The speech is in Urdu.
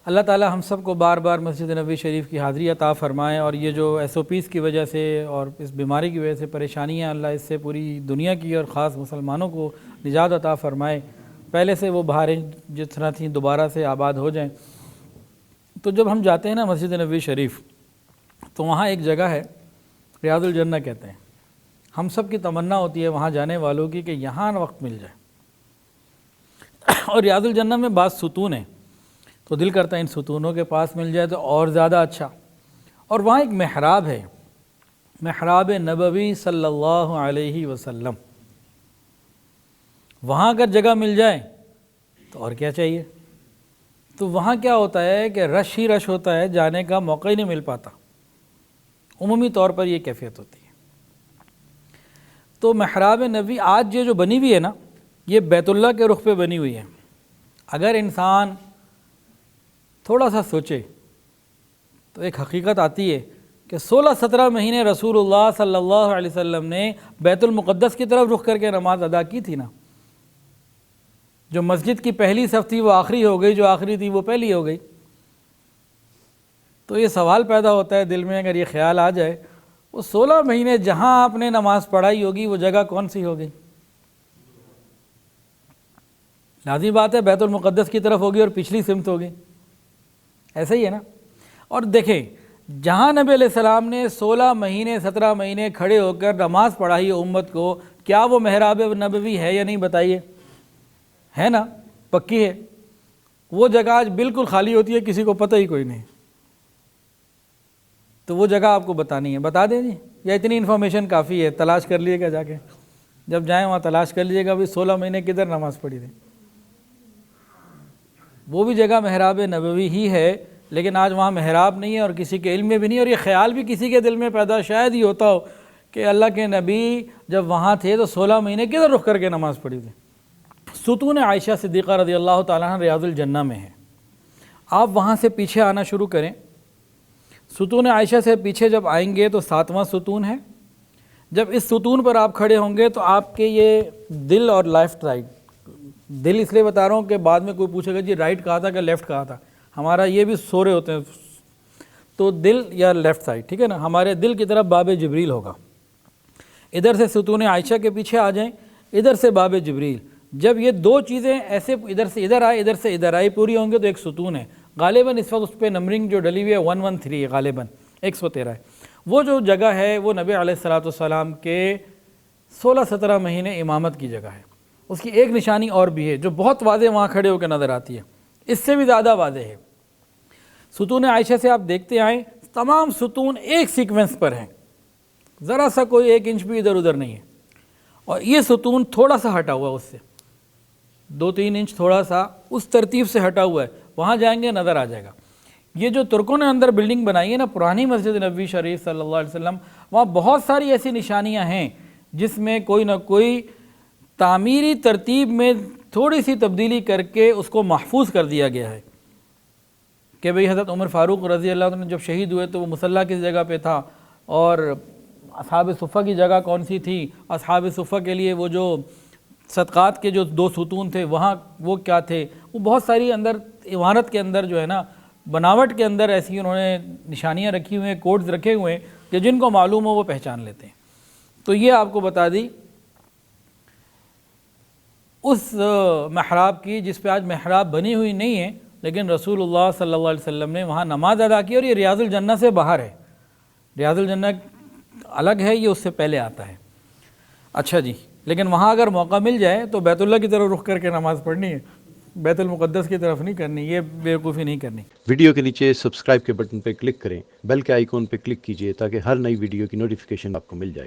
اللہ تعالی ہم سب کو بار بار مسجد نبوی شریف کی حاضری عطا فرمائے، اور یہ جو SOPs کی وجہ سے اور اس بیماری کی وجہ سے پریشانیاں، اللہ اس سے پوری دنیا کی اور خاص مسلمانوں کو نجات عطا فرمائے، پہلے سے وہ بہاریں جس طرح تھیں دوبارہ سے آباد ہو جائیں۔ تو جب ہم جاتے ہیں نا مسجد نبوی شریف، تو وہاں ایک جگہ ہے ریاض الجنہ کہتے ہیں۔ ہم سب کی تمنا ہوتی ہے وہاں جانے والوں کی کہ یہاں وقت مل جائے، اور ریاض الجنہ میں بعض ستون ہیں، تو دل کرتا ہے ان ستونوں کے پاس مل جائے تو اور زیادہ اچھا۔ اور وہاں ایک محراب ہے، محراب نبوی صلی اللہ علیہ وسلم، وہاں اگر جگہ مل جائے تو اور کیا چاہیے۔ تو وہاں کیا ہوتا ہے کہ رش ہی رش ہوتا ہے، جانے کا موقع ہی نہیں مل پاتا، عمومی طور پر یہ کیفیت ہوتی ہے۔ تو محراب نبوی آج یہ جو بنی ہوئی ہے نا، یہ بیت اللہ کے رخ پہ بنی ہوئی ہے۔ اگر انسان تھوڑا سا سوچے تو ایک حقیقت آتی ہے کہ 16-17 مہینے رسول اللہ صلی اللہ علیہ وسلم نے بیت المقدس کی طرف رخ کر کے نماز ادا کی تھی نا۔ جو مسجد کی پہلی صف تھی وہ آخری ہو گئی، جو آخری تھی وہ پہلی ہو گئی۔ تو یہ سوال پیدا ہوتا ہے دل میں، اگر یہ خیال آ جائے، وہ 16 مہینے جہاں آپ نے نماز پڑھائی ہوگی وہ جگہ کون سی ہو گئی؟ لازمی بات ہے بیت المقدس کی طرف ہوگی اور پچھلی سمت ہوگی، ایسا ہی ہے نا۔ اور دیکھیں جہاں نبی علیہ السلام نے 16 مہینے 17 مہینے کھڑے ہو کر نماز پڑھائی ہے امت کو، کیا وہ محراب نبوی ہے یا نہیں؟ بتائیے، ہے نا، پکی ہے۔ وہ جگہ آج بالکل خالی ہوتی ہے، کسی کو پتہ ہی کوئی نہیں۔ تو وہ جگہ آپ کو بتانی ہے، بتا دیں جی، یا اتنی انفارمیشن کافی ہے؟ تلاش کر لیے گا، جا کے جب جائیں وہاں تلاش کر لیجیے گا بھی 16 مہینے کدھر نماز پڑھی تھی۔ وہ بھی جگہ محراب نبوی ہی ہے، لیکن آج وہاں محراب نہیں ہے اور کسی کے علم میں بھی نہیں، اور یہ خیال بھی کسی کے دل میں پیدا شاید ہی ہوتا ہو کہ اللہ کے نبی جب وہاں تھے تو 16 مہینے کدھر رخ کر کے نماز پڑھی تھی۔ ستون عائشہ صدیقہ رضی اللہ تعالیٰ عنہ ریاض الجنہ میں ہے، آپ وہاں سے پیچھے آنا شروع کریں۔ ستون عائشہ سے پیچھے جب آئیں گے تو 7واں ستون ہے۔ جب اس ستون پر آپ کھڑے ہوں گے تو آپ کے یہ دل اور لیفٹ رائٹ، دل اس لیے بتا رہا ہوں کہ بعد میں کوئی پوچھے گا جی رائٹ کہا تھا کہ لیفٹ کہا تھا، ہمارا یہ بھی سو رہے ہوتے ہیں، تو دل یا لیفٹ سائڈ، ٹھیک ہے نا، ہمارے دل کی طرف باب جبریل ہوگا۔ ادھر سے ستون عائشہ کے پیچھے آ جائیں، ادھر سے باب جبریل۔ جب یہ دو چیزیں ایسے ادھر سے ادھر آئے، ادھر سے ادھر آئی، پوری ہوں گے تو ایک ستون ہے۔ غالباً اس وقت اس پہ نمبرنگ جو ڈلی ہوئی ہے 113 ہے، غالباً 113 ہے۔ وہ جو جگہ ہے وہ نبی علیہ السلام کے 16-17 مہینے امامت کی جگہ ہے۔ اس کی ایک نشانی اور بھی ہے جو بہت واضح وہاں کھڑے ہو کے نظر آتی ہے، اس سے بھی زیادہ واضح ہے۔ ستون عائشہ سے آپ دیکھتے آئیں، تمام ستون ایک سیکوینس پر ہیں، ذرا سا کوئی 1 انچ بھی ادھر ادھر نہیں ہے۔ اور یہ ستون تھوڑا سا ہٹا ہوا ہے، اس سے 2-3 انچ تھوڑا سا اس ترتیب سے ہٹا ہوا ہے، وہاں جائیں گے نظر آ جائے گا۔ یہ جو ترکوں نے اندر بلڈنگ بنائی ہے نا، پرانی مسجد نبوی شریف صلی اللہ علیہ وسلم، وہاں بہت ساری ایسی نشانیاں ہیں جس میں کوئی نہ کوئی تعمیری ترتیب میں تھوڑی سی تبدیلی کر کے اس کو محفوظ کر دیا گیا ہے کہ بھئی حضرت عمر فاروق رضی اللہ عنہ جب شہید ہوئے تو وہ مصلی کس جگہ پہ تھا، اور اصحاب صفہ کی جگہ کون سی تھی، اصحاب صفہ کے لیے وہ جو صدقات کے جو 2 ستون تھے وہاں وہ کیا تھے۔ وہ بہت ساری اندر عمارت کے اندر جو ہے نا، بناوٹ کے اندر ایسی انہوں نے نشانیاں رکھی ہوئے ہیں، کوڈز رکھے ہوئے ہیں کہ جن کو معلوم ہو وہ پہچان لیتے ہیں۔ تو یہ آپ کو بتا دی اس محراب کی جس پہ آج محراب بنی ہوئی نہیں ہے، لیکن رسول اللہ صلی اللہ علیہ وسلم نے وہاں نماز ادا کی، اور یہ ریاض الجنہ سے باہر ہے، ریاض الجنہ الگ ہے، یہ اس سے پہلے آتا ہے۔ اچھا جی، لیکن وہاں اگر موقع مل جائے تو بیت اللہ کی طرف رخ کر کے نماز پڑھنی ہے، بیت المقدس کی طرف نہیں کرنی، یہ بیوقوفی نہیں کرنی۔ ویڈیو کے نیچے سبسکرائب کے بٹن پہ کلک کریں، بیل کے آئیکن پہ کلک کیجئے تاکہ ہر نئی ویڈیو کی نوٹیفیکیشن آپ کو مل جائے۔